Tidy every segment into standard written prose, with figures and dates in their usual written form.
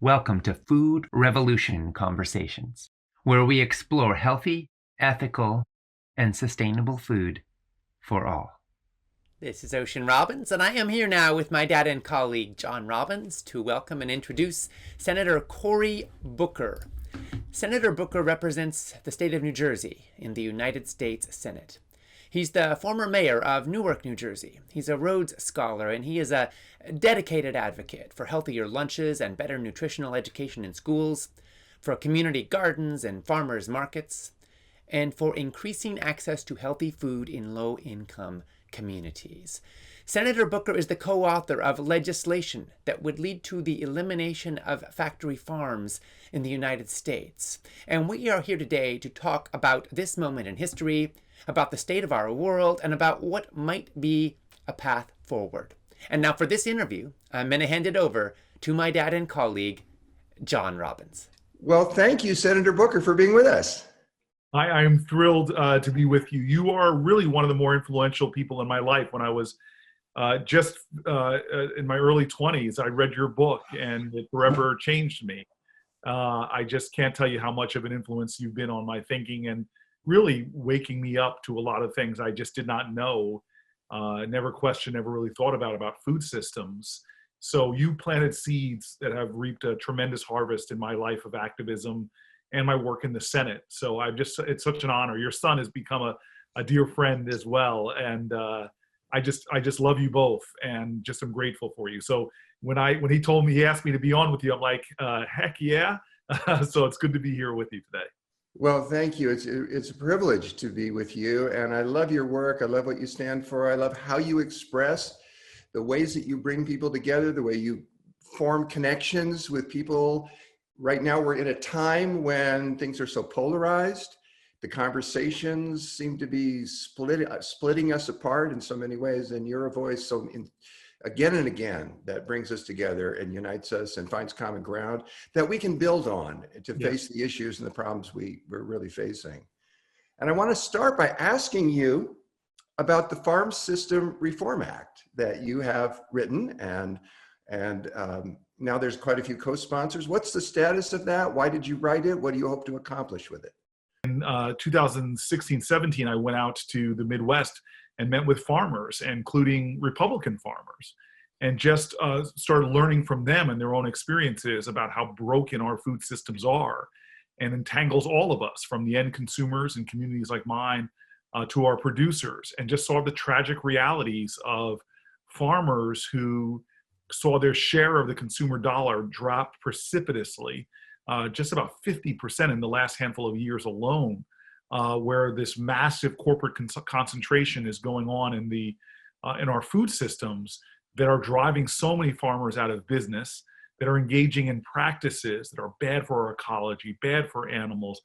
Welcome to Food Revolution Conversations, where we explore healthy, ethical, and sustainable food for all. This is Ocean Robbins, and I am here now with my dad and colleague John Robbins to welcome and introduce Senator Cory Booker. Senator Booker represents the state of New Jersey in the United States Senate. He's the former mayor of Newark, New Jersey. He's a Rhodes Scholar, and he is a dedicated advocate for healthier lunches and better nutritional education in schools, for community gardens and farmers markets, and for increasing access to healthy food in low-income communities. Senator Booker is the co-author of legislation that would lead to the elimination of factory farms in the United States. And we are here today to talk about this moment in history, about the state of our world, and about what might be a path forward. And now for this interview, I'm going to hand it over to my dad and colleague, John Robbins. Well, thank you, Senator Booker, for being with us. I am thrilled to be with you. You are really one of the more influential people in my life. When I was just in my early 20s, I read your book and it forever changed me. I just can't tell you how much of an influence you've been on my thinking and really waking me up to a lot of things I just did not know, never questioned, never really thought about food systems. So you planted seeds that have reaped a tremendous harvest in my life of activism and my work in the Senate. So it's such an honor. Your son has become a dear friend as well. And I just love you both and just am grateful for you. So when he told me, he asked me to be on with you, I'm like, heck yeah. So it's good to be here with you today. Well, thank you. It's a privilege to be with you. And I love your work. I love what you stand for. I love how you express, the ways that you bring people together, the way you form connections with people. Right now, we're in a time when things are so polarized. The conversations seem to be splitting us apart in so many ways. And you're a voice again and again that brings us together and unites us and finds common ground that we can build on to face the issues and the problems we're really facing. And I want to start by asking you about the Farm System Reform Act that you have written, and now there's quite a few co-sponsors. What's the status of that? Why did you write it? What do you hope to accomplish with it? In 2016-17, I went out to the Midwest and met with farmers, including Republican farmers, and just started learning from them and their own experiences about how broken our food systems are and entangles all of us, from the end consumers in communities like mine to our producers, and just saw the tragic realities of farmers who saw their share of the consumer dollar drop precipitously, just about 50% in the last handful of years alone, where this massive corporate concentration is going on in our food systems that are driving so many farmers out of business, that are engaging in practices that are bad for our ecology, bad for animals,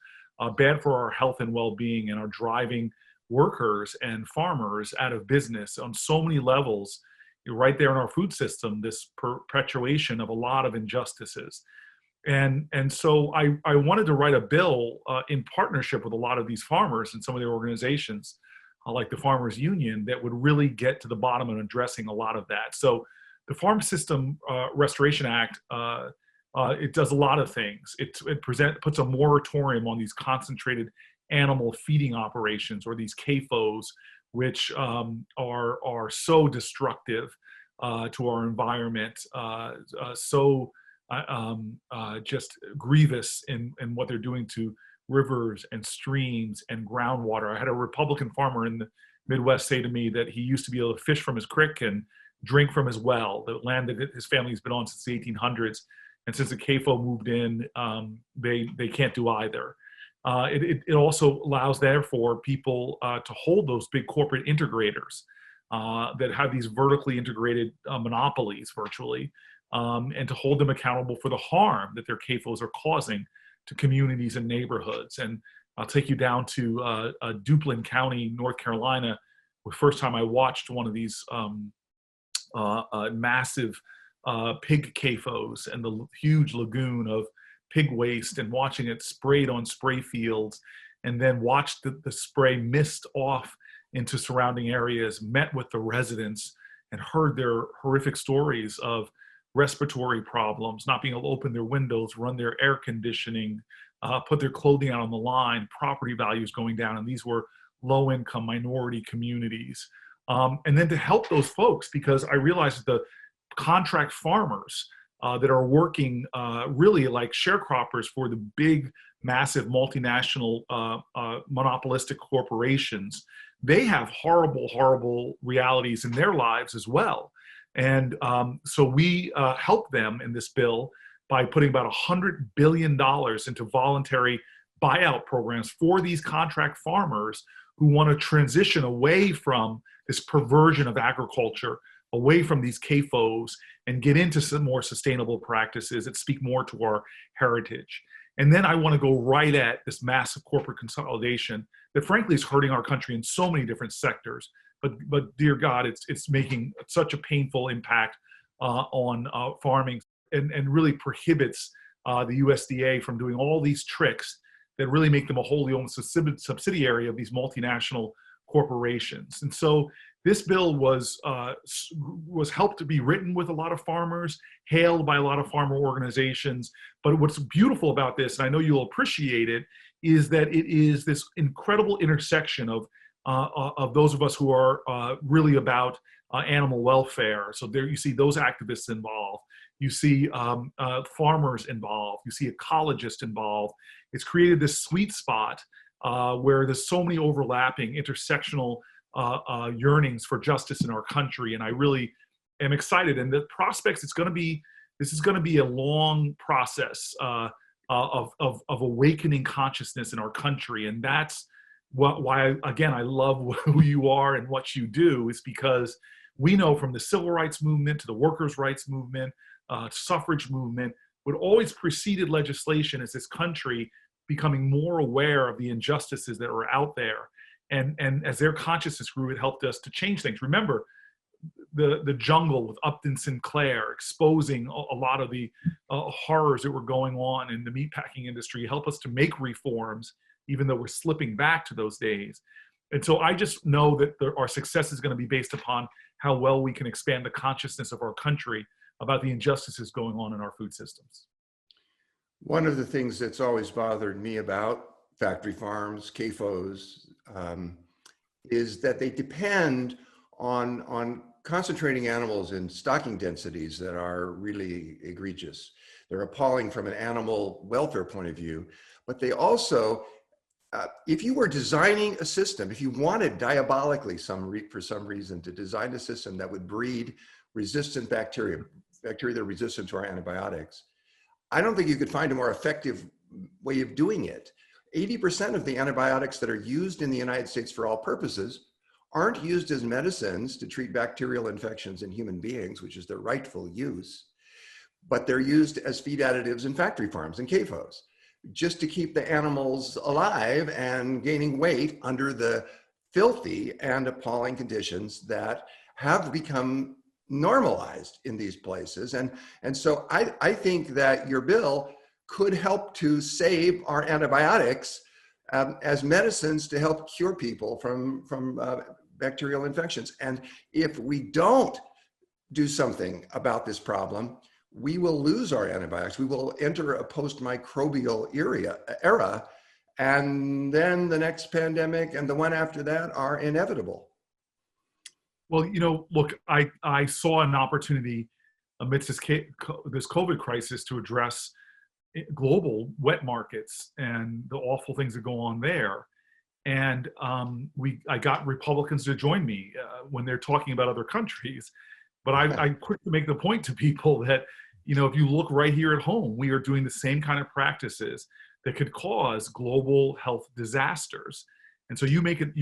bad for our health and well-being, and are driving workers and farmers out of business on so many levels. Right there in our food system, this perpetuation of a lot of injustices. And so I wanted to write a bill in partnership with a lot of these farmers and some of their organizations, like the Farmers Union, that would really get to the bottom of addressing a lot of that. So the Farm System Restoration Act, it does a lot of things. It puts a moratorium on these concentrated animal feeding operations, or these CAFOs, which are so destructive to our environment, just grievous in what they're doing to rivers and streams and groundwater. I had a Republican farmer in the Midwest say to me that he used to be able to fish from his creek and drink from his well, the land that his family's been on since the 1800s. And since the CAFO moved in, they can't do either. It also allows, therefore, people to hold those big corporate integrators that have these vertically integrated monopolies virtually, and to hold them accountable for the harm that their CAFOs are causing to communities and neighborhoods. And I'll take you down to Duplin County, North Carolina. The first time I watched one of these massive pig CAFOs and the huge lagoon of pig waste, and watching it sprayed on spray fields, and then watched the spray mist off into surrounding areas, met with the residents and heard their horrific stories of respiratory problems, not being able to open their windows, run their air conditioning, put their clothing out on the line, property values going down. And these were low-income minority communities. And then to help those folks, because I realized that the contract farmers that are working really like sharecroppers for the big, massive multinational monopolistic corporations, they have horrible, horrible realities in their lives as well. And so we help them in this bill by putting about $100 billion into voluntary buyout programs for these contract farmers who want to transition away from this perversion of agriculture, away from these CAFOs, and get into some more sustainable practices that speak more to our heritage. And then I want to go right at this massive corporate consolidation that frankly is hurting our country in so many different sectors. But dear God, it's making such a painful impact on farming, and really prohibits the USDA from doing all these tricks that really make them a wholly owned subsidiary of these multinational corporations. And so this bill was helped to be written with a lot of farmers, hailed by a lot of farmer organizations. But what's beautiful about this, and I know you'll appreciate it, is that it is this incredible intersection of those of us who are really about animal welfare. So there you see those activists involved. You see farmers involved. You see ecologists involved. It's created this sweet spot where there's so many overlapping intersectional yearnings for justice in our country. And I really am excited. And the prospects, this is going to be a long process of awakening consciousness in our country. And that's why, again, I love who you are and what you do, is because we know from the civil rights movement to the workers' rights movement, suffrage movement, what always preceded legislation is this country becoming more aware of the injustices that are out there. And as their consciousness grew, it helped us to change things. Remember, the jungle with Upton Sinclair exposing a lot of the horrors that were going on in the meatpacking industry, help us to make reforms, even though we're slipping back to those days. And so I just know that our success is going to be based upon how well we can expand the consciousness of our country about the injustices going on in our food systems. One of the things that's always bothered me about factory farms, CAFOs, is that they depend on concentrating animals in stocking densities that are really egregious. They're appalling from an animal welfare point of view, but they also, if you were designing a system, if you wanted diabolically for some reason to design a system that would breed resistant bacteria that are resistant to our antibiotics, I don't think you could find a more effective way of doing it. 80% of the antibiotics that are used in the United States for all purposes aren't used as medicines to treat bacterial infections in human beings, which is their rightful use, but they're used as feed additives in factory farms and CAFOs, just to keep the animals alive and gaining weight under the filthy and appalling conditions that have become normalized in these places. And so I think that your bill could help to save our antibiotics as medicines to help cure people from bacterial infections. And if we don't do something about this problem, we will lose our antibiotics. We will enter a post-microbial era, and then the next pandemic and the one after that are inevitable. Well, look, I saw an opportunity amidst this COVID crisis to address global wet markets and the awful things that go on there. And I got Republicans to join me when they're talking about other countries. But I quick to make the point to people that, if you look right here at home, we are doing the same kind of practices that could cause global health disasters. And so you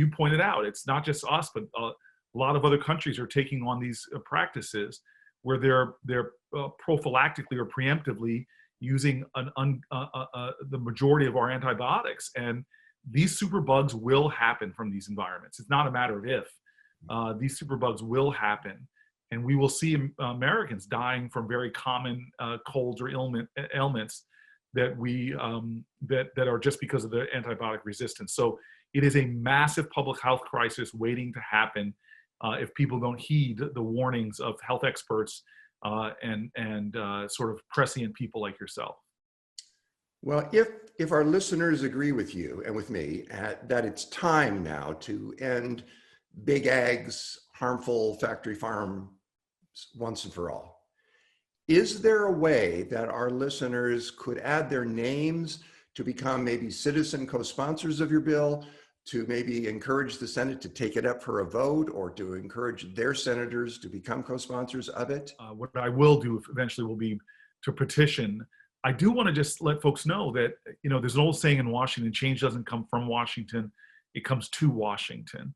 pointed out, it's not just us, but a lot of other countries are taking on these practices where they're prophylactically or preemptively using the majority of our antibiotics. And these superbugs will happen from these environments. It's not a matter of if. These superbugs will happen. And we will see Americans dying from very common colds or ailments that that are just because of the antibiotic resistance. So it is a massive public health crisis waiting to happen if people don't heed the warnings of health experts and sort of prescient people like yourself. Well, if our listeners agree with you and with me that it's time now to end big ag's harmful factory farm once and for all, is there a way that our listeners could add their names to become maybe citizen co-sponsors of your bill, to maybe encourage the Senate to take it up for a vote, or to encourage their senators to become co-sponsors of it? What I will do eventually will be to petition. I do want to just let folks know that, there's an old saying in Washington, change doesn't come from Washington, it comes to Washington.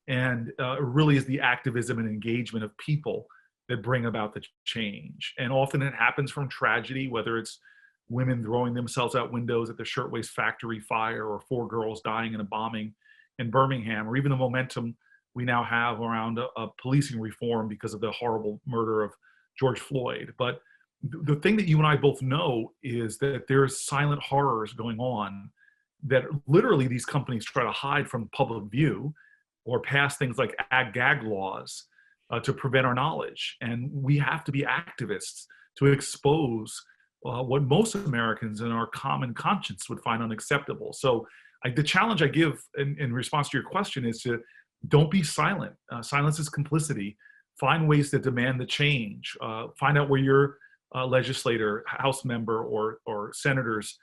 And it really is the activism and engagement of people that bring about the change. And often it happens from tragedy, whether it's women throwing themselves out windows at the shirtwaist factory fire, or 4 girls dying in a bombing in Birmingham, or even the momentum we now have around policing reform because of the horrible murder of George Floyd. But the thing that you and I both know is that there's silent horrors going on that literally these companies try to hide from public view, or pass things like ag-gag laws to prevent our knowledge. And we have to be activists to expose what most Americans in our common conscience would find unacceptable. So the challenge I give in response to your question is to don't be silent. Silence is complicity. Find ways to demand the change. Find out where your legislator, House member, or senators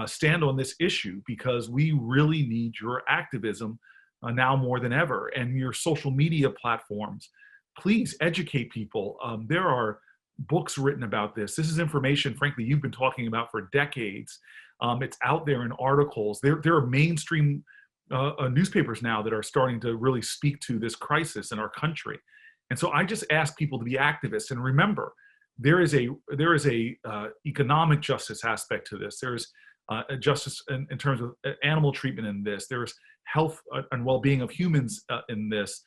stand on this issue, because we really need your activism now more than ever. And your social media platforms, please educate people. There are books written about this. This is information, frankly, you've been talking about for decades. It's out there in articles. There are mainstream newspapers now that are starting to really speak to this crisis in our country. And so I just ask people to be activists. And remember, there is a economic justice aspect to this. There's a justice in terms of animal treatment in this. There's health and well-being of humans in this.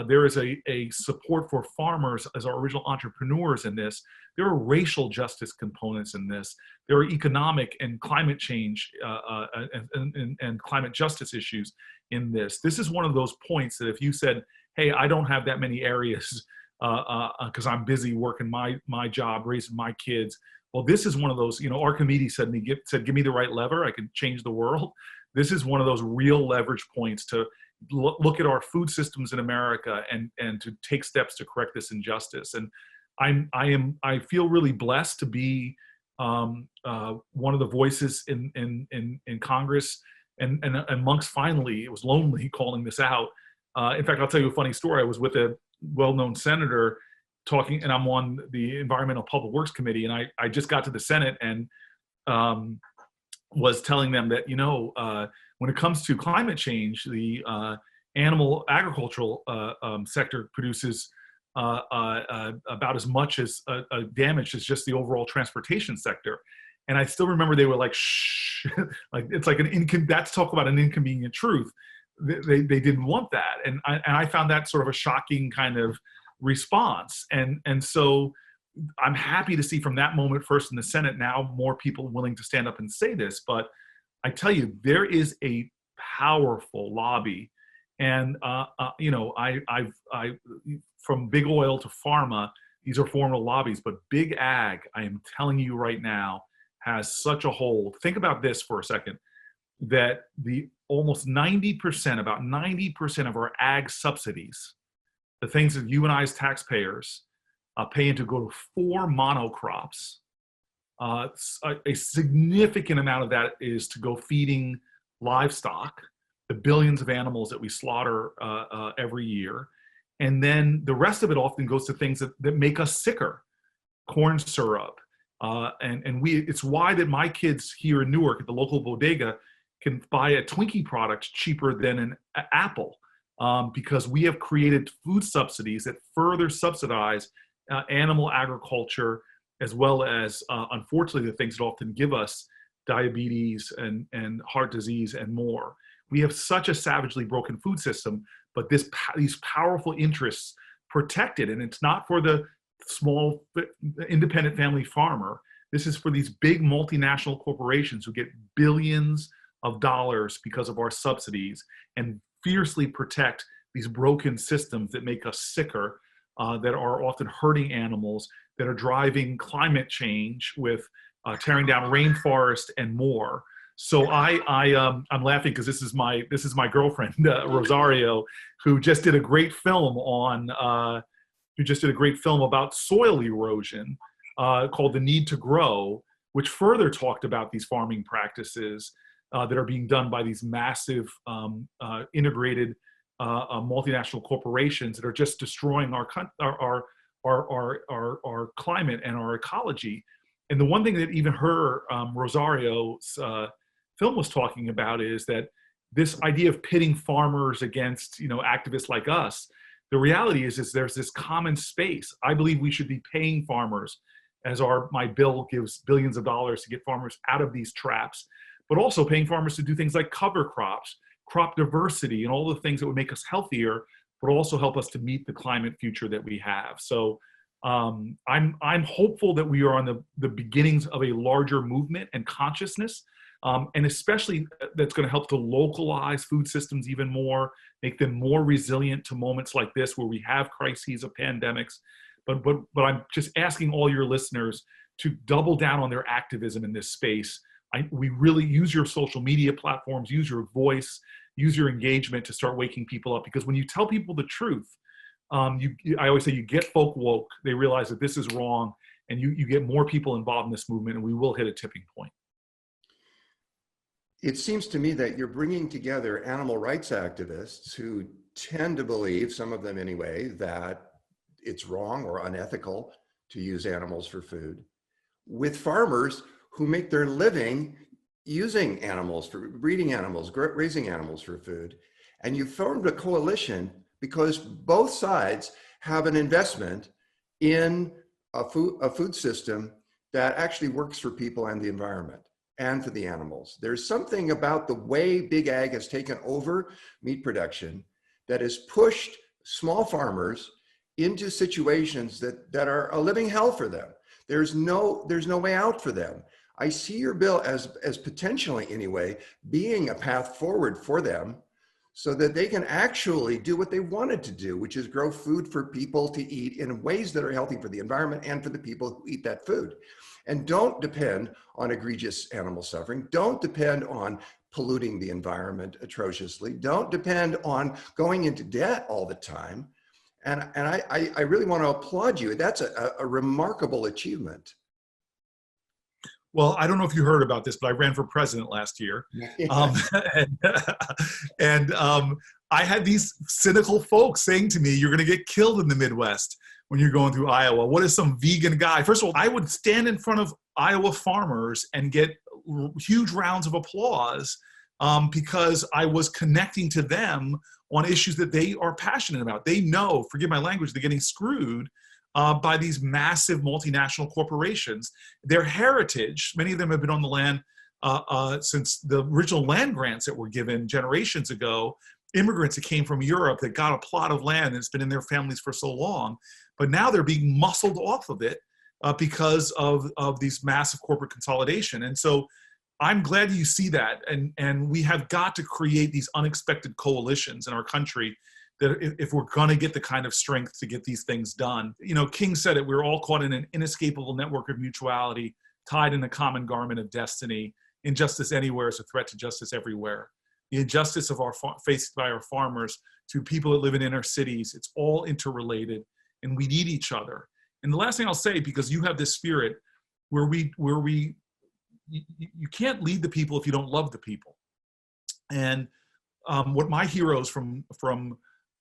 There is a support for farmers as our original entrepreneurs in this. There are racial justice components in this. There are economic and climate change and climate justice issues in this. This is one of those points that if you said, hey, I don't have that many areas because I'm busy working my job, raising my kids. Well, this is one of those, Archimedes said, give me the right lever, I can change the world. This is one of those real leverage points to look at our food systems in America and to take steps to correct this injustice. And I feel really blessed to be one of the voices in Congress and amongst, finally, it was lonely calling this out. In fact, I'll tell you a funny story. I was with a well-known senator talking, and I'm on the Environmental Public Works Committee, and I just got to the Senate and was telling them that, when it comes to climate change, the animal agricultural sector produces about as much as damage as just the overall transportation sector. And I still remember they were like, shh, like it's like that's talk about an inconvenient truth. They didn't want that. And I found that sort of a shocking kind of response. And so I'm happy to see from that moment first in the Senate, now more people willing to stand up and say this. But I tell you, there is a powerful lobby. And, I've from big oil to pharma, these are formal lobbies, but big ag, I am telling you right now, has such a hold. Think about this for a second, that the almost 90%, about 90% of our ag subsidies, the things that you and I as taxpayers pay in to go to 4 monocrops, a significant amount of that is to go feeding livestock, the billions of animals that we slaughter every year. And then the rest of it often goes to things that make us sicker, corn syrup. It's why that my kids here in Newark at the local bodega can buy a Twinkie product cheaper than an apple, because we have created food subsidies that further subsidize animal agriculture, as well as, unfortunately, the things that often give us diabetes and heart disease and more. We have such a savagely broken food system, but these powerful interests protect it. And it's not for the small independent family farmer. This is for these big multinational corporations who get billions of dollars because of our subsidies and fiercely protect these broken systems that make us sicker, that are often hurting animals, that are driving climate change with tearing down rainforest and more. So I'm laughing because this is my girlfriend Rosario, who just did a great film about soil erosion called "The Need to Grow," which further talked about these farming practices that are being done by these massive integrated multinational corporations that are just destroying our climate and our ecology. And the one thing that even her Rosario's film was talking about is that this idea of pitting farmers against activists like us. The reality is there's this common space. I believe we should be paying farmers, as my bill gives billions of dollars to get farmers out of these traps, but also paying farmers to do things like cover crops, crop diversity, and all the things that would make us healthier, but also help us to meet the climate future that we have. So I'm hopeful that we are on the beginnings of a larger movement and consciousness, and especially that's going to help to localize food systems even more, make them more resilient to moments like this where we have crises of pandemics. But I'm just asking all your listeners to double down on their activism in this space. We really use your social media platforms, use your voice, use your engagement to start waking people up. Because when you tell people the truth, I always say you get folk woke. They realize that this is wrong, and you get more people involved in this movement, and we will hit a tipping point. It seems to me that you're bringing together animal rights activists who tend to believe, some of them anyway, that it's wrong or unethical to use animals for food, with farmers who make their living using animals, for breeding animals, raising animals for food. And you formed a coalition because both sides have an investment in a food system that actually works for people and the environment and for the animals. There's something about the way big ag has taken over meat production that has pushed small farmers into situations that are a living hell for them. There's no way out for them. I see your bill as potentially, anyway, being a path forward for them so that they can actually do what they wanted to do, which is grow food for people to eat in ways that are healthy for the environment and for the people who eat that food. And don't depend on egregious animal suffering. Don't depend on polluting the environment atrociously. Don't depend on going into debt all the time. And I really want to applaud you. That's a remarkable achievement. Well, I don't know if you heard about this, but I ran for president last year. And I had these cynical folks saying to me, you're going to get killed in the Midwest when you're going through Iowa. What is some vegan guy? First of all, I would stand in front of Iowa farmers and get huge rounds of applause because I was connecting to them on issues that they are passionate about. They know, forgive my language, they're getting screwed by these massive multinational corporations. Their heritage, many of them have been on the land since the original land grants that were given generations ago. Immigrants that came from Europe that got a plot of land that's been in their families for so long, but now they're being muscled off of it because of these massive corporate consolidation. And so I'm glad you see that. And we have got to create these unexpected coalitions in our country that if we're going to get the kind of strength to get these things done. King said it, we're all caught in an inescapable network of mutuality, tied in a common garment of destiny. Injustice anywhere is a threat to justice everywhere. The injustice faced by our farmers to people that live in inner cities, it's all interrelated, and we need each other. And the last thing I'll say, because you have this spirit where you can't lead the people if you don't love the people. And what my heroes from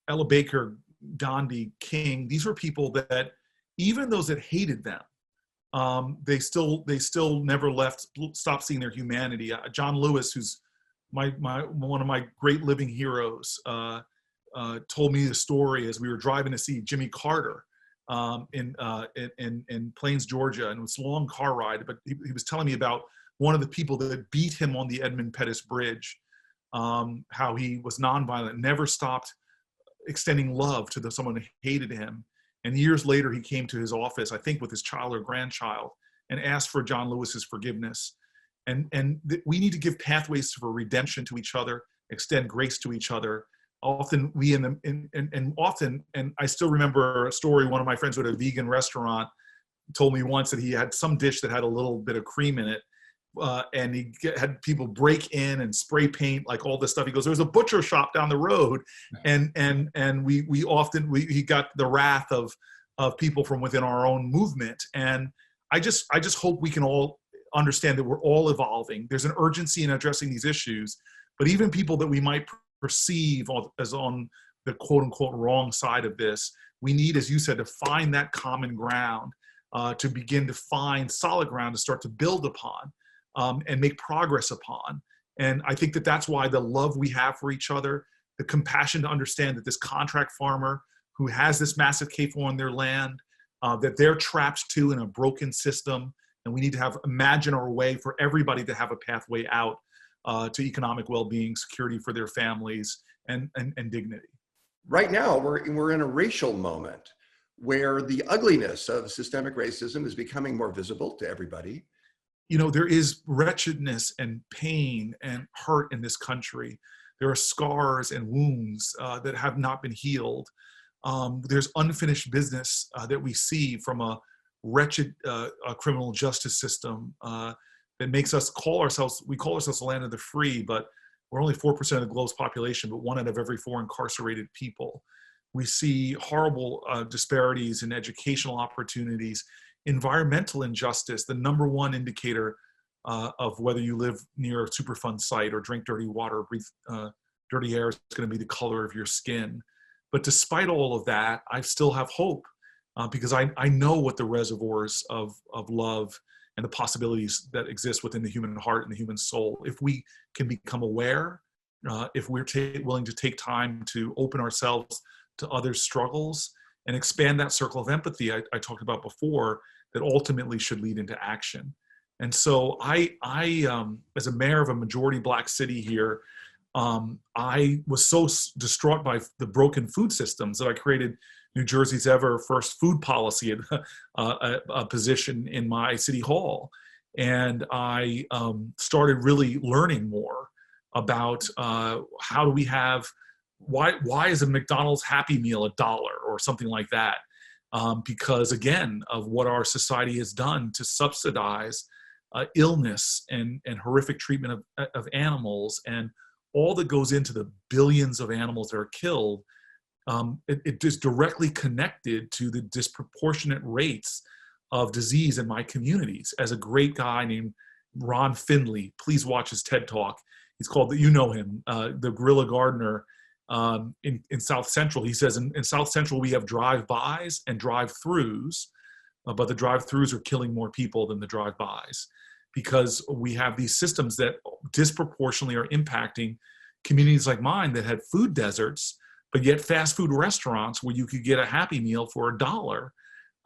Ella Baker, Gandhi, King, these were people that even those that hated them, they still never stopped seeing their humanity. John Lewis, who's one of my great living heroes, told me the story as we were driving to see Jimmy Carter in Plains, Georgia, and it was a long car ride. But he was telling me about one of the people that beat him on the Edmund Pettus Bridge, how he was nonviolent, never stopped extending love to someone who hated him. And years later, he came to his office, I think with his child or grandchild, and asked for John Lewis's forgiveness. And we need to give pathways for redemption to each other, extend grace to each other. Often and I still remember a story, one of my friends at a vegan restaurant told me once that he had some dish that had a little bit of cream in it. And he had people break in and spray paint, like all this stuff. He goes, there's a butcher shop down the road. And he got the wrath of people from within our own movement. And I just hope we can all understand that we're all evolving. There's an urgency in addressing these issues, but even people that we might perceive as on the quote unquote wrong side of this, we need, as you said, to find that common ground, to begin to find solid ground to start to build upon, and make progress upon. And I think that that's why the love we have for each other, the compassion to understand that this contract farmer who has this massive CAFO on their land, that they're trapped too in a broken system, and we need to imagine our way for everybody to have a pathway out to economic well-being, security for their families, and dignity. Right now, we're in a racial moment where the ugliness of systemic racism is becoming more visible to everybody. You know, there is wretchedness and pain and hurt in this country. There are scars and wounds that have not been healed. There's unfinished business that we see from a wretched criminal justice system that makes us call ourselves the land of the free, but we're only 4% of the globe's population, but 1 out of every 4 incarcerated people. We see horrible disparities in educational opportunities, environmental injustice, the #1 indicator of whether you live near a Superfund site or drink dirty water or breathe dirty air is going to be the color of your skin. But despite all of that, I still have hope because I know what the reservoirs of love and the possibilities that exist within the human heart and the human soul. If we can become aware, if we're willing to take time to open ourselves to others' struggles and expand that circle of empathy I talked about before, that ultimately should lead into action. And so I as a mayor of a majority Black city here, I was so distraught by the broken food systems that I created New Jersey's ever first food policy a position in my city hall. And I started really learning more about how do we have, why is a McDonald's Happy Meal $1 or something like that? Because again, of what our society has done to subsidize illness and horrific treatment of animals, and all that goes into the billions of animals that are killed, it is directly connected to the disproportionate rates of disease in my communities. As a great guy named Ron Finley, please watch his TED Talk. He's called, you know him, the guerrilla gardener in South Central. He says in South Central we have drive-bys and drive-throughs, but the drive-throughs are killing more people than the drive-bys, because we have these systems that disproportionately are impacting communities like mine that had food deserts, but yet fast food restaurants where you could get a Happy Meal for $1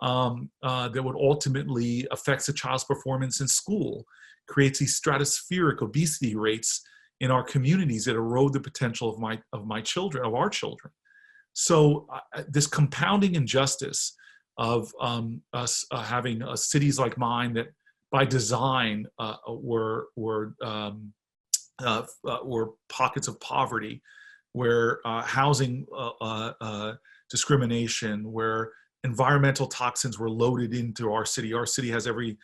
that would ultimately affect a child's performance in school, creates these stratospheric obesity rates in our communities that erode the potential of my children, of our children. So this compounding injustice of us having cities like mine that by design were pockets of poverty, where housing discrimination, where environmental toxins were loaded into our city. Our city has everything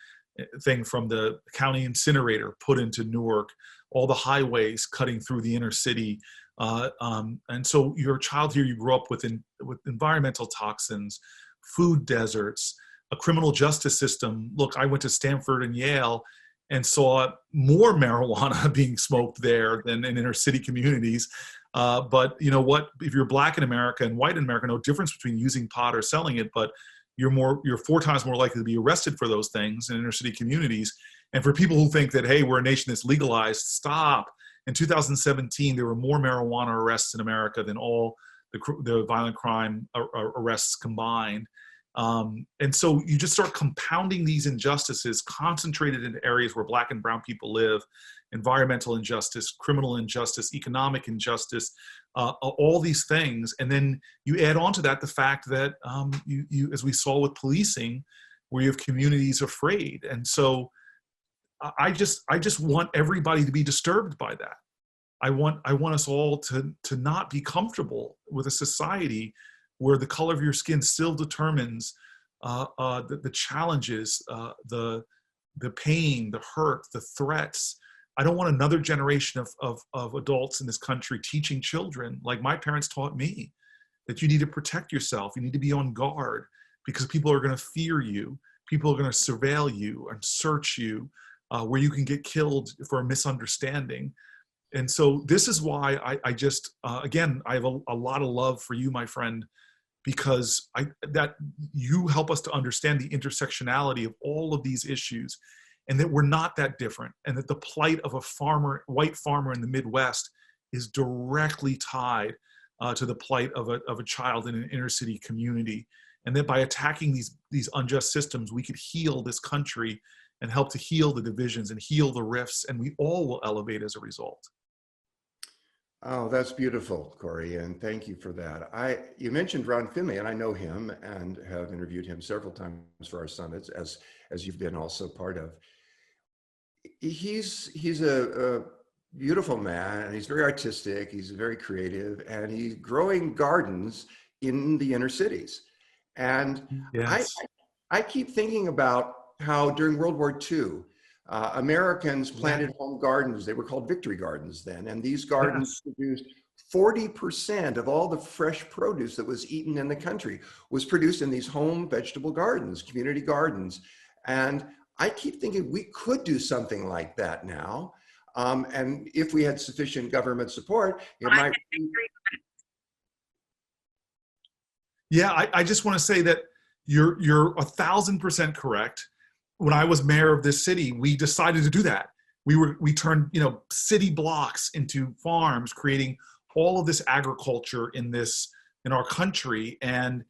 from the county incinerator put into Newark, all the highways cutting through the inner city. And so you're a child here, you grew up with environmental toxins, food deserts, a criminal justice system. Look, I went to Stanford and Yale and saw more marijuana being smoked there than in inner city communities. But you know what, if you're Black in America and white in America, no difference between using pot or selling it, but you're 4 times more likely to be arrested for those things in inner city communities. And for people who think that, hey, we're a nation that's legalized, stop. In 2017, there were more marijuana arrests in America than all the violent crime arrests combined. And so you just start compounding these injustices concentrated in areas where Black and brown people live: environmental injustice, criminal injustice, economic injustice, all these things. And then you add on to that the fact that you, as we saw with policing, where you have communities afraid. And so I just want everybody to be disturbed by that. I want us all to not be comfortable with a society where the color of your skin still determines the challenges, the pain, the hurt, the threats. I don't want another generation of adults in this country teaching children, like my parents taught me, that you need to protect yourself. You need to be on guard because people are going to fear you. People are going to surveil you and search you, where you can get killed for a misunderstanding. And so this is why I just, again, I have a lot of love for you, my friend, because that you help us to understand the intersectionality of all of these issues, and that we're not that different, and that the plight of a white farmer in the Midwest is directly tied to the plight of a child in an inner city community. And that by attacking these unjust systems, we could heal this country and help to heal the divisions and heal the rifts, and we all will elevate as a result. Oh, that's beautiful, Cory, and thank you for that. You mentioned Ron Finley, and I know him and have interviewed him several times for our summits, as you've been also part of. He's a beautiful man, and he's very artistic, he's very creative, and he's growing gardens in the inner cities. And Yes. I keep thinking about how during World War II, Americans planted home gardens. They were called victory gardens then. And these gardens produced 40% of all the fresh produce that was eaten in the country was produced in these home vegetable gardens, community gardens. And I keep thinking we could do something like that now. And if we had sufficient government support, it might. Yeah, I just want to say that you're 1,000% correct. When I was mayor of this city, we decided to do that. We turned city blocks into farms, creating all of this agriculture in our country, and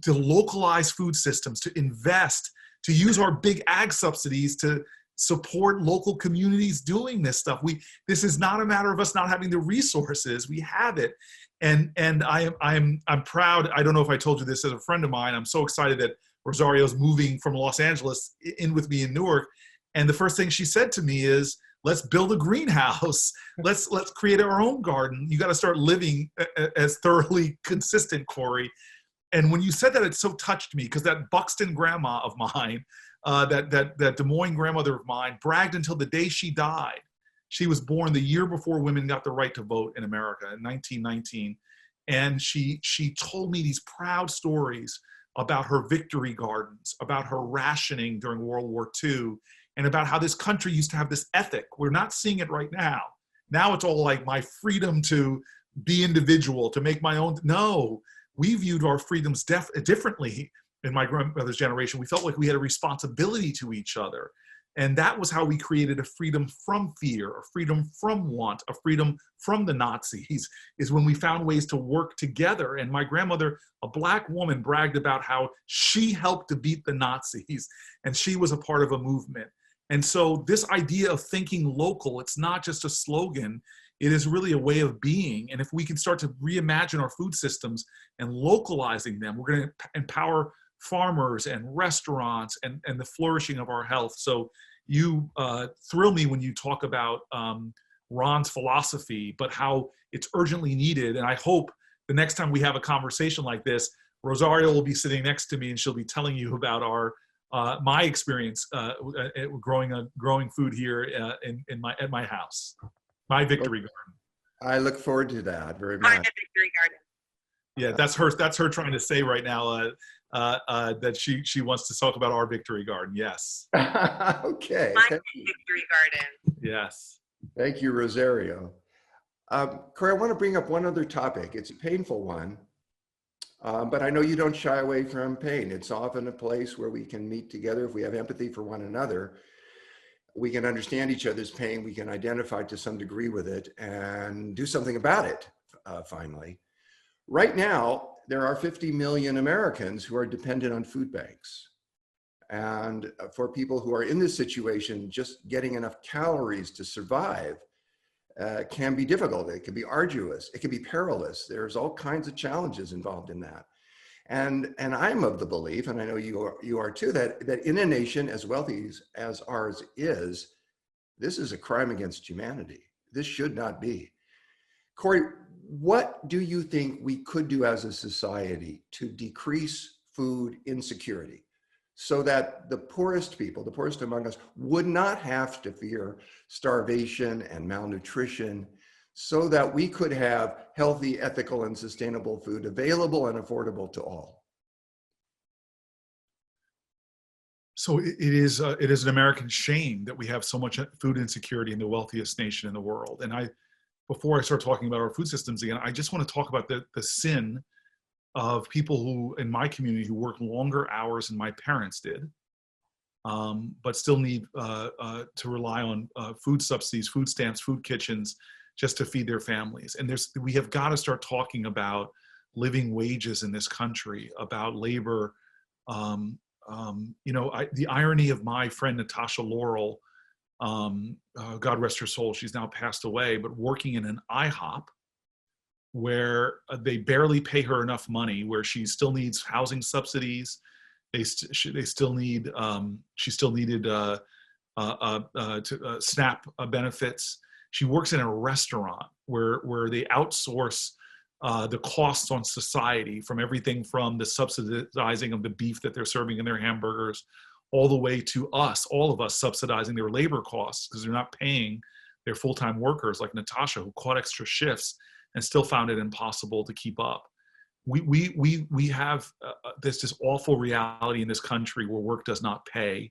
to localize food systems, to invest, to use our big ag subsidies to support local communities doing this stuff. This is not a matter of us not having the resources. We have it. And I'm proud. I don't know if I told you this as a friend of mine. I'm so excited that Rosario's moving from Los Angeles in with me in Newark. And the first thing she said to me is, let's build a greenhouse. Let's create our own garden. You got to start living as thoroughly consistent, Cory. And when you said that, it so touched me, because that Buxton grandma of mine, that Des Moines grandmother of mine, bragged until the day she died. She was born the year before women got the right to vote in America in 1919. And she told me these proud stories about her victory gardens, about her rationing during World War II, and about how this country used to have this ethic. We're not seeing it right now. Now it's all like my freedom to be individual, to make my own. No, we viewed our freedoms differently in my grandmother's generation. We felt like we had a responsibility to each other. And that was how we created a freedom from fear, a freedom from want, a freedom from the Nazis, is when we found ways to work together. And my grandmother, a Black woman, bragged about how she helped to beat the Nazis, and she was a part of a movement. And so this idea of thinking local, it's not just a slogan, it is really a way of being. And if we can start to reimagine our food systems and localizing them, we're going to empower farmers and restaurants and the flourishing of our health. So you thrill me when you talk about Ron's philosophy, but how it's urgently needed. And I hope the next time we have a conversation like this, Rosario will be sitting next to me and she'll be telling you about my experience growing food here at my house, my victory garden. I look forward to that very much. My victory garden. Yeah, that's her trying to say right now that she wants to talk about our victory garden. Yes. Okay. My victory garden. Yes. Thank you, Rosario. Cory, I want to bring up one other topic. It's a painful one, but I know you don't shy away from pain. It's often a place where we can meet together. If we have empathy for one another, we can understand each other's pain. We can identify to some degree with it and do something about it, finally. Right now, there are 50 million Americans who are dependent on food banks. And for people who are in this situation, just getting enough calories to survive can be difficult. It can be arduous. It can be perilous. There's all kinds of challenges involved in that. And I'm of the belief, and I know you are too, that in a nation as wealthy as ours is, this is a crime against humanity. This should not be. Cory, what do you think we could do as a society to decrease food insecurity, so that the poorest people, the poorest among us, would not have to fear starvation and malnutrition, so that we could have healthy, ethical, and sustainable food available and affordable to all. So it is an American shame that we have so much food insecurity in the wealthiest nation in the world. And before I start talking about our food systems again, I just want to talk about the sin of people who, in my community, who work longer hours than my parents did, but still need to rely on food subsidies, food stamps, food kitchens, just to feed their families. And we have got to start talking about living wages in this country, about labor. The irony of my friend Natasha Laurel, God rest her soul, she's now passed away, but working in an IHOP where they barely pay her enough money, where she still needs housing subsidies. She still needed SNAP benefits. She works in a restaurant where they outsource the costs on society, from everything from the subsidizing of the beef that they're serving in their hamburgers, all the way to all of us subsidizing their labor costs, because they're not paying their full-time workers like Natasha, who caught extra shifts and still found it impossible to keep up. We have this awful reality in this country where work does not pay.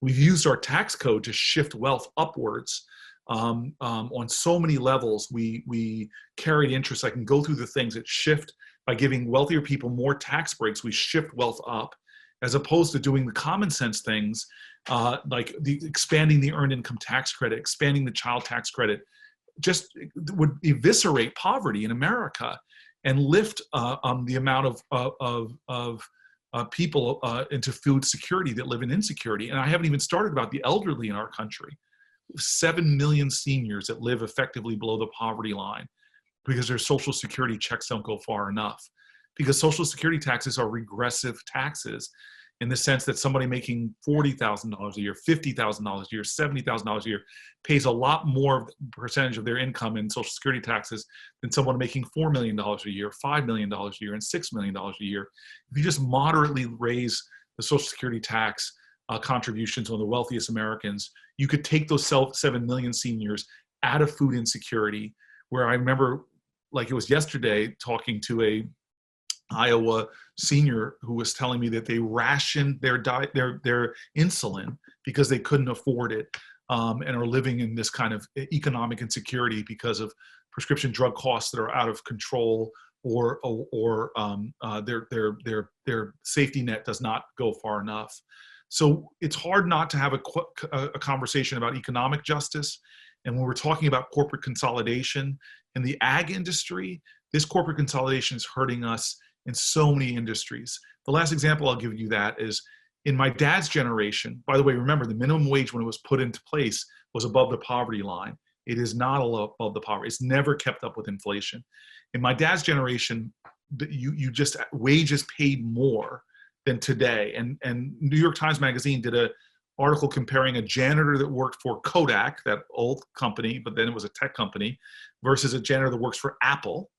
We've used our tax code to shift wealth upwards. On so many levels. We carried interest. I can go through the things that shift by giving wealthier people more tax breaks. We shift wealth up, as opposed to doing the common sense things like expanding the earned income tax credit, expanding the child tax credit. Just would eviscerate poverty in America and lift the amount of people into food security that live in insecurity. And I haven't even started about the elderly in our country. 7 million seniors that live effectively below the poverty line because their Social Security checks don't go far enough. Because Social Security taxes are regressive taxes, in the sense that somebody making $40,000 a year, $50,000 a year, $70,000 a year pays a lot more percentage of their income in Social Security taxes than someone making $4 million a year, $5 million a year, and $6 million a year. If you just moderately raise the Social Security tax contributions on the wealthiest Americans, you could take those 7 million seniors out of food insecurity, where I remember, like it was yesterday, talking to a Iowa senior who was telling me that they rationed their insulin because they couldn't afford it, and are living in this kind of economic insecurity because of prescription drug costs that are out of control, or their safety net does not go far enough. So it's hard not to have a conversation about economic justice. And when we're talking about corporate consolidation in the ag industry, this corporate consolidation is hurting us in so many industries. The last example I'll give you that is in my dad's generation. By the way, remember, the minimum wage when it was put into place was above the poverty line. It is not above the poverty. It's never kept up with inflation. In my dad's generation, wages paid more than today. And New York Times Magazine did an article comparing a janitor that worked for Kodak, that old company, but then it was a tech company, versus a janitor that works for Apple.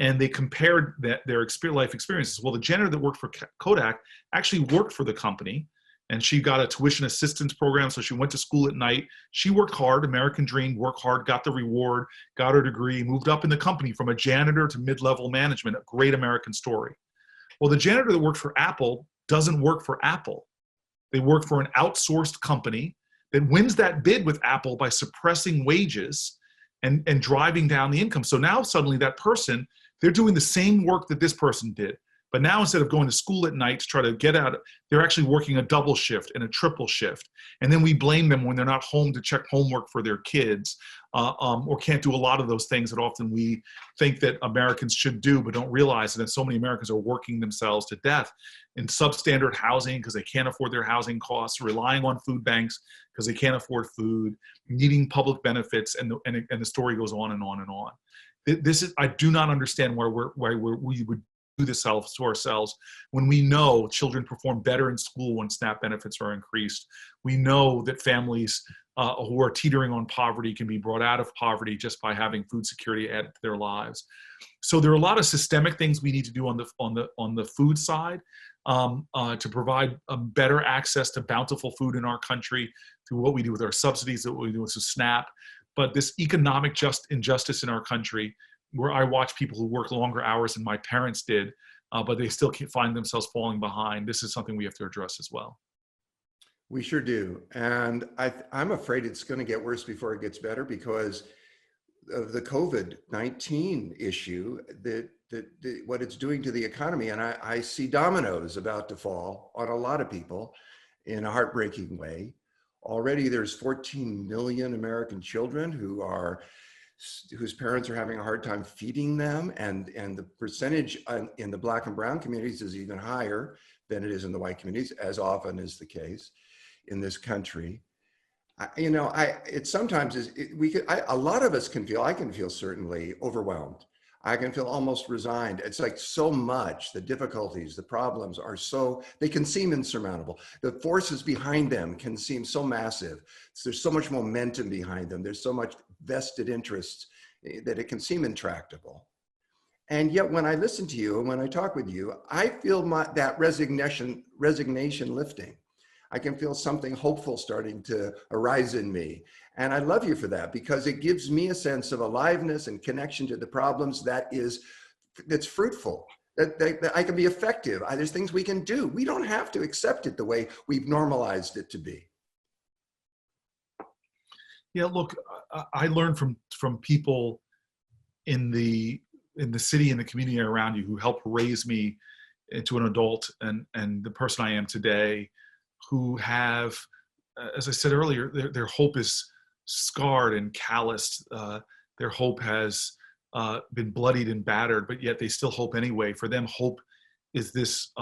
And they compared their life experiences. Well, the janitor that worked for Kodak actually worked for the company, and she got a tuition assistance program, so she went to school at night. She worked hard, American dream, worked hard, got the reward, got her degree, moved up in the company from a janitor to mid-level management, a great American story. Well, the janitor that worked for Apple doesn't work for Apple. They work for an outsourced company that wins that bid with Apple by suppressing wages and driving down the income. So now suddenly that person, they're doing the same work that this person did. But now instead of going to school at night to try to get out, they're actually working a double shift and a triple shift. And then we blame them when they're not home to check homework for their kids, or can't do a lot of those things that often we think that Americans should do, but don't realize that so many Americans are working themselves to death in substandard housing because they can't afford their housing costs, relying on food banks because they can't afford food, needing public benefits, and the story goes on and on and on. I do not understand why we would do this to ourselves when we know children perform better in school when SNAP benefits are increased. We know that families who are teetering on poverty can be brought out of poverty just by having food security added to their lives. So there are a lot of systemic things we need to do on the food side. to provide better access to bountiful food in our country through what we do with our subsidies, what we do with SNAP. But this economic injustice in our country, where I watch people who work longer hours than my parents did, but they still find themselves falling behind. This is something we have to address as well. We sure do. And I'm afraid it's going to get worse before it gets better because of the COVID-19 issue, what it's doing to the economy. And I see dominoes about to fall on a lot of people in a heartbreaking way. Already there's 14 million American children whose parents are having a hard time feeding them. And the percentage in the Black and brown communities is even higher than it is in the white communities, as often is the case in this country. It sometimes is, a lot of us can feel, I can feel certainly overwhelmed. I can feel almost resigned. It's like so much, the difficulties, the problems are they can seem insurmountable. The forces behind them can seem so massive. There's so much momentum behind them. There's so much vested interests that it can seem intractable. And yet when I listen to you and when I talk with you, I feel that resignation lifting. I can feel something hopeful starting to arise in me. And I love you for that because it gives me a sense of aliveness and connection to the problems that's fruitful, that I can be effective. There's things we can do. We don't have to accept it the way we've normalized it to be. Yeah, look, I learned from people in the city and the community around you who helped raise me into an adult and the person I am today, who have, as I said earlier, their hope is scarred and calloused. Their hope has been bloodied and battered, but yet they still hope anyway. For them, hope is this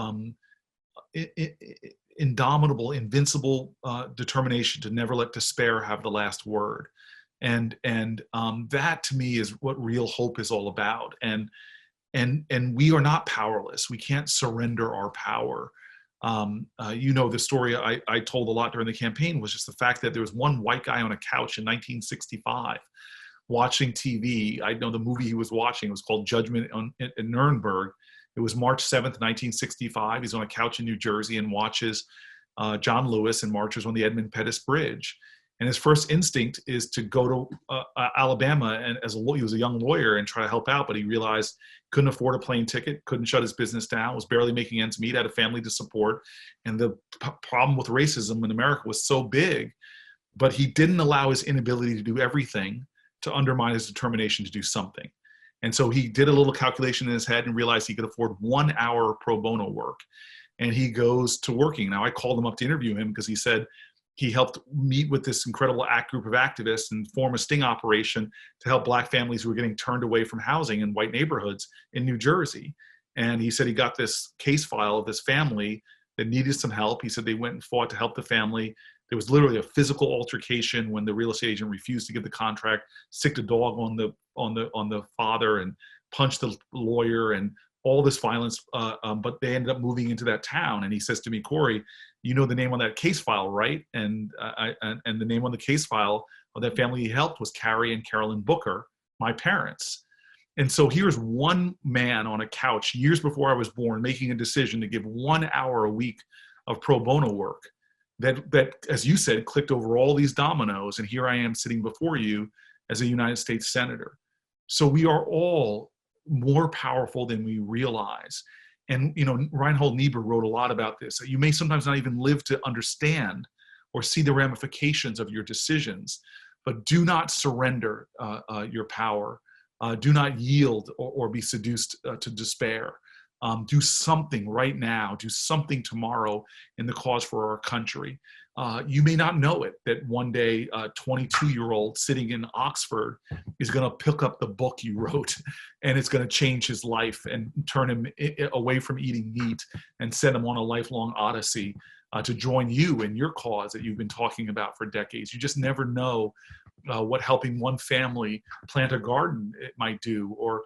indomitable, invincible determination to never let despair have the last word. And that to me is what real hope is all about. And we are not powerless. We can't surrender our power. The story I told a lot during the campaign was just the fact that there was one white guy on a couch in 1965 watching TV. I know the movie he was watching was called Judgment in Nuremberg. It was March 7th, 1965. He's on a couch in New Jersey and watches John Lewis and marches on the Edmund Pettus Bridge. And his first instinct is to go to Alabama, and he was a young lawyer, and try to help out. But he realized couldn't afford a plane ticket, couldn't shut his business down, was barely making ends meet, had a family to support. And the problem with racism in America was so big, but he didn't allow his inability to do everything to undermine his determination to do something. And so he did a little calculation in his head and realized he could afford 1 hour of pro bono work. And he goes to working. Now, I called him up to interview him because he said he helped meet with this incredible group of activists and form a sting operation to help Black families who were getting turned away from housing in white neighborhoods in New Jersey. And he said he got this case file of this family that needed some help. He said they went and fought to help the family. There was literally a physical altercation when the real estate agent refused to give the contract, sicked a dog on the father and punched the lawyer and all this violence. But they ended up moving into that town. And he says to me, Cory, you know the name on that case file, right? And the name on the case file of that family he helped was Carrie and Carolyn Booker, my parents. And so here's one man on a couch years before I was born making a decision to give 1 hour a week of pro bono work that, as you said, clicked over all these dominoes. And here I am sitting before you as a United States Senator. So we are all more powerful than we realize. And, Reinhold Niebuhr wrote a lot about this. You may sometimes not even live to understand or see the ramifications of your decisions, but do not surrender your power. Do not yield or be seduced to despair. Do something right now, do something tomorrow in the cause for our country. You may not know it, that one day a 22-year-old sitting in Oxford is going to pick up the book you wrote, and it's going to change his life and turn him away from eating meat and send him on a lifelong odyssey to join you in your cause that you've been talking about for decades. You just never know what helping one family plant a garden it might do, or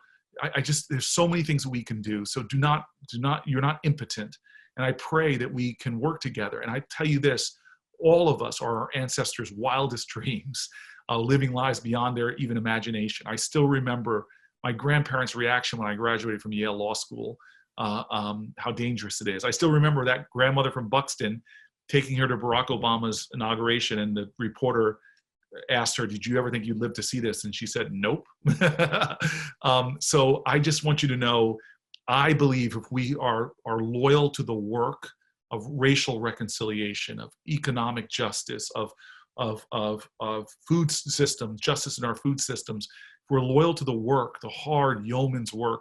there's so many things that we can do. So you're not impotent. And I pray that we can work together. And I tell you this, all of us are our ancestors' wildest dreams, living lives beyond their even imagination. I still remember my grandparents' reaction when I graduated from Yale Law School. how dangerous it is. I still remember that grandmother from Buxton taking her to Barack Obama's inauguration, and the reporter asked her, "Did you ever think you'd live to see this?" And she said, "Nope." So I just want you to know, I believe if we are loyal to the work of racial reconciliation, of economic justice, of food systems, justice in our food systems, if we're loyal to the work, the hard yeoman's work,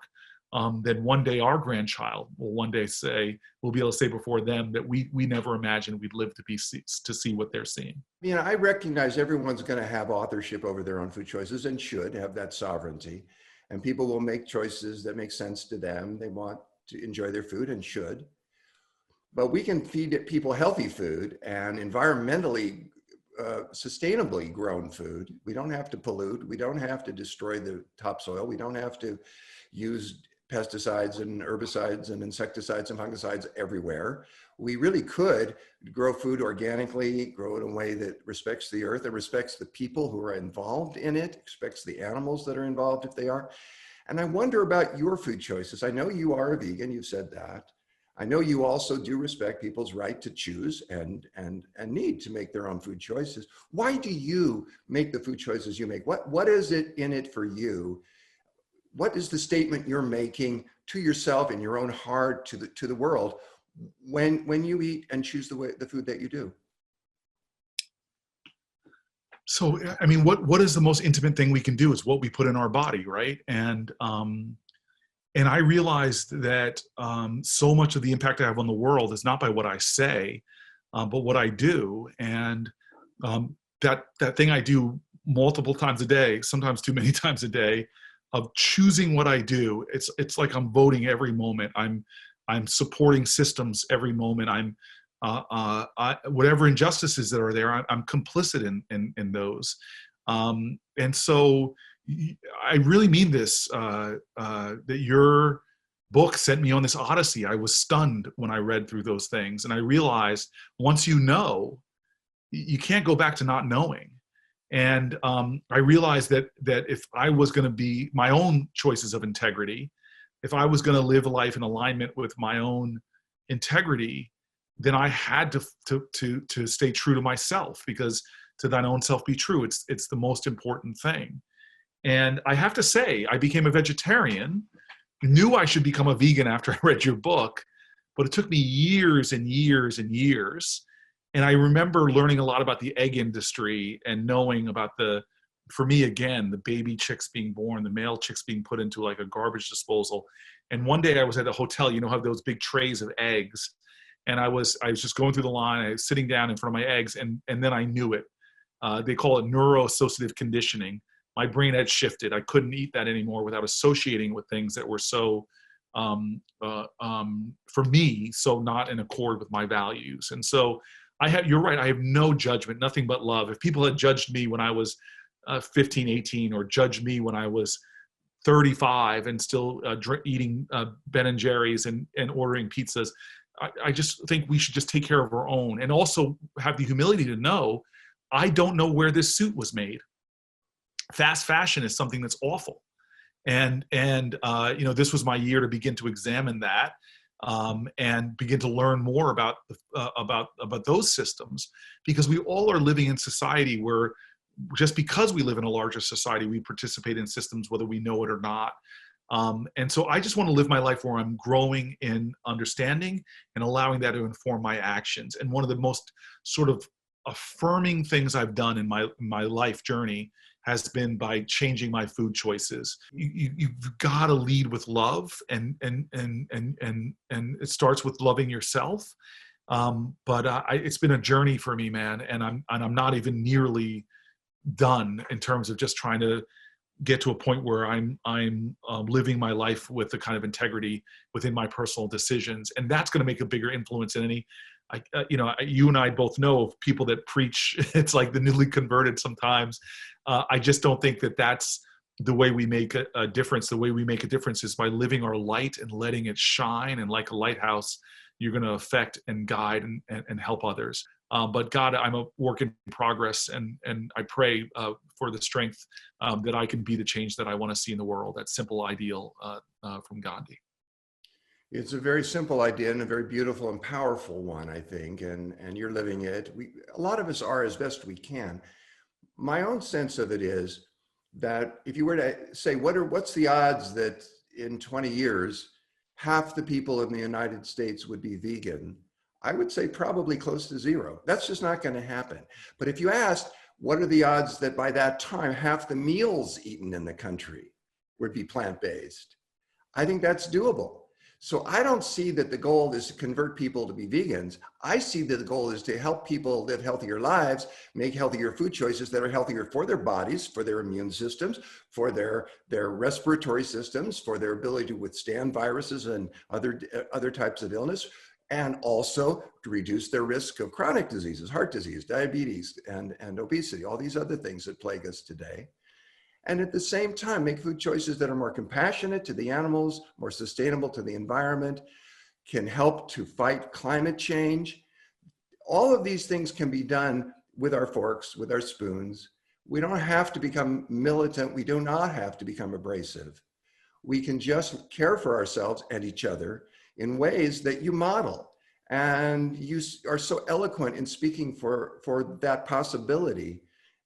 then one day our grandchild will one day say, we'll be able to say before them that we never imagined we'd live to see what they're seeing. You know, I recognize everyone's going to have authorship over their own food choices and should have that sovereignty. And people will make choices that make sense to them. They want to enjoy their food and should. But we can feed people healthy food and environmentally sustainably grown food. We don't have to pollute. We don't have to destroy the topsoil. We don't have to use pesticides and herbicides and insecticides and fungicides everywhere. We really could grow food organically, grow it in a way that respects the earth and respects the people who are involved in it, respects the animals that are involved if they are. And I wonder about your food choices. I know you are a vegan, you've said that. I know you also do respect people's right to choose and need to make their own food choices. Why do you make the food choices you make? What is it in it for you? What is the statement you're making to yourself in your own heart, to the world, when you eat and choose the food that you do? So, I mean, what is the most intimate thing we can do is what we put in our body, right? And I realized that so much of the impact I have on the world is not by what I say, but what I do. And that thing I do multiple times a day, sometimes too many times a day, of choosing what I do. It's like I'm voting every moment. I'm supporting systems every moment. Whatever injustices that are there, I'm complicit in those. And so I really mean this, that your book sent me on this odyssey. I was stunned when I read through those things. And I realized once you know, you can't go back to not knowing. And I realized that if I was going to be my own choices of integrity, if I was going to live a life in alignment with my own integrity, then I had to stay true to myself, because to thine own self be true. It's the most important thing. And I have to say, I became a vegetarian, knew I should become a vegan after I read your book, but it took me years and years and years. And I remember learning a lot about the egg industry and knowing about for me again, the baby chicks being born, the male chicks being put into like a garbage disposal. And one day I was at a hotel, have those big trays of eggs. And I was just going through the line, I was sitting down in front of my eggs, and then I knew it. They call it neuroassociative conditioning. My brain had shifted. I couldn't eat that anymore without associating with things that were so, for me, so not in accord with my values. And so you're right, I have no judgment, nothing but love. If people had judged me when I was 15, 18, or judged me when I was 35 and still eating Ben and Jerry's and ordering pizzas, I just think we should just take care of our own, and also have the humility to know, I don't know where this suit was made. Fast fashion is something that's awful. And this was my year to begin to examine that, and begin to learn more about those systems, because we all are living in society where, just because we live in a larger society, we participate in systems whether we know it or not. And so I just want to live my life where I'm growing in understanding and allowing that to inform my actions. And one of the most sort of affirming things I've done in my life journey has been by changing my food choices. You've got to lead with love, and it starts with loving yourself. But it's been a journey for me, man, and I'm not even nearly done in terms of just trying to get to a point where I'm living my life with the kind of integrity within my personal decisions, and that's going to make a bigger influence than any. You and I both know of people that preach it's like the newly converted sometimes. I just don't think that that's the way we make a difference. The way we make a difference is by living our light and letting it shine, and like a lighthouse, you're going to affect and guide and help others. But God, I'm a work in progress, and I pray for the strength that I can be the change that I want to see in the world. That simple ideal from Gandhi. It's a very simple idea and a very beautiful and powerful one, I think, and you're living it. A lot of us are as best we can. My own sense of it is that if you were to say, what's the odds that in 20 years, half the people in the United States would be vegan? I would say probably close to zero. That's just not going to happen. But if you asked, what are the odds that by that time, half the meals eaten in the country would be plant-based? I think that's doable. So I don't see that the goal is to convert people to be vegans. I see that the goal is to help people live healthier lives, make healthier food choices that are healthier for their bodies, for their immune systems, for their respiratory systems, for their ability to withstand viruses and other types of illness, and also to reduce their risk of chronic diseases, heart disease, diabetes, and obesity, all these other things that plague us today. And at the same time, make food choices that are more compassionate to the animals, more sustainable to the environment, can help to fight climate change. All of these things can be done with our forks, with our spoons. We don't have to become militant. We do not have to become abrasive. We can just care for ourselves and each other in ways that you model. And you are so eloquent in speaking for that possibility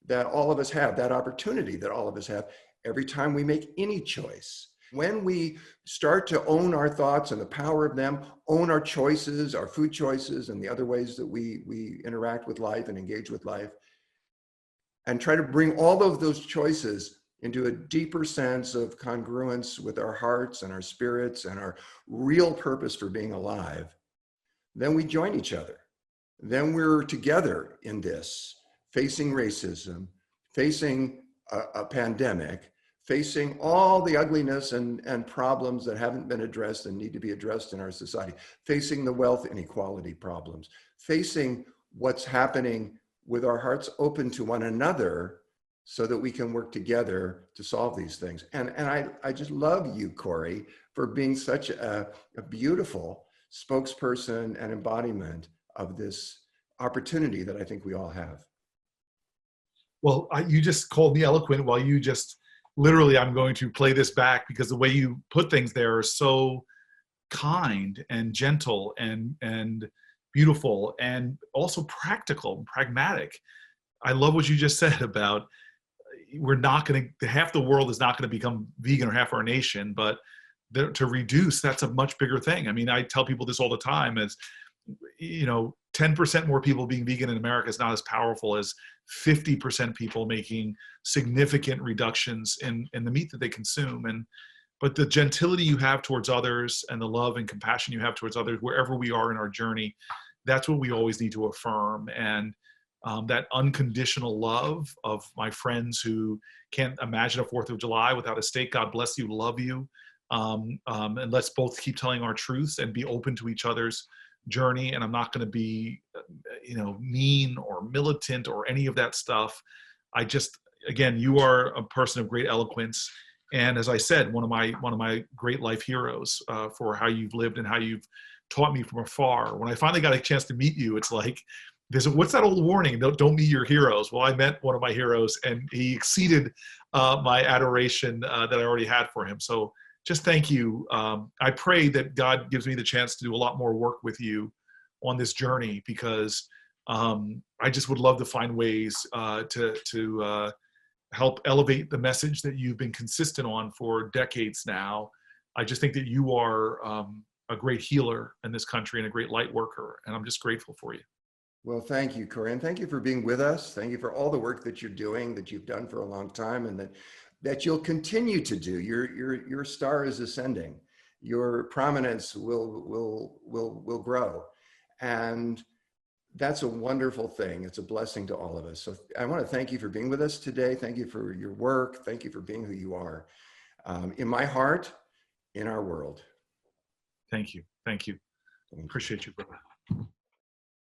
that all of us have, that opportunity that all of us have every time we make any choice. When we start to own our thoughts and the power of them, own our choices, our food choices, and the other ways that we interact with life and engage with life, and try to bring all of those choices into a deeper sense of congruence with our hearts and our spirits and our real purpose for being alive, then we join each other. Then we're together in this, facing racism, facing a pandemic, facing all the ugliness and problems that haven't been addressed and need to be addressed in our society, facing the wealth inequality problems, facing what's happening with our hearts open to one another so that we can work together to solve these things. And I just love you, Cory, for being such a beautiful spokesperson and embodiment of this opportunity that I think we all have. Well, you just called me eloquent while you just literally, I'm going to play this back because the way you put things there are so kind and gentle and beautiful and also practical and pragmatic. I love what you just said about we're not going to, half the world is not going to become vegan or half our nation, but to reduce, that's a much bigger thing. I mean, I tell people this all the time as, 10% more people being vegan in America is not as powerful as 50% people making significant reductions in the meat that they consume. But the gentility you have towards others and the love and compassion you have towards others, wherever we are in our journey, that's what we always need to affirm. And that unconditional love of my friends who can't imagine a 4th of July without a steak. God bless you, love you. And let's both keep telling our truths and be open to each other's journey. And I'm not going to be, mean or militant or any of that stuff. Again, you are a person of great eloquence. And as I said, one of my great life heroes for how you've lived and how you've taught me from afar. When I finally got a chance to meet you, it's like, what's that old warning? Don't meet your heroes. Well, I met one of my heroes and he exceeded my adoration that I already had for him. So just thank you. I pray that God gives me the chance to do a lot more work with you on this journey because I just would love to find ways to help elevate the message that you've been consistent on for decades now. I just think that you are a great healer in this country and a great light worker, and I'm just grateful for you. Well, thank you, Cory, and thank you for being with us. Thank you for all the work that you're doing, that you've done for a long time, and that you'll continue to do. Your star is ascending. Your prominence will grow, and that's a wonderful thing. It's a blessing to all of us. So I want to thank you for being with us today. Thank you for your work. Thank you for being who you are, in my heart, in our world. Thank you. Thank you. Appreciate you, brother.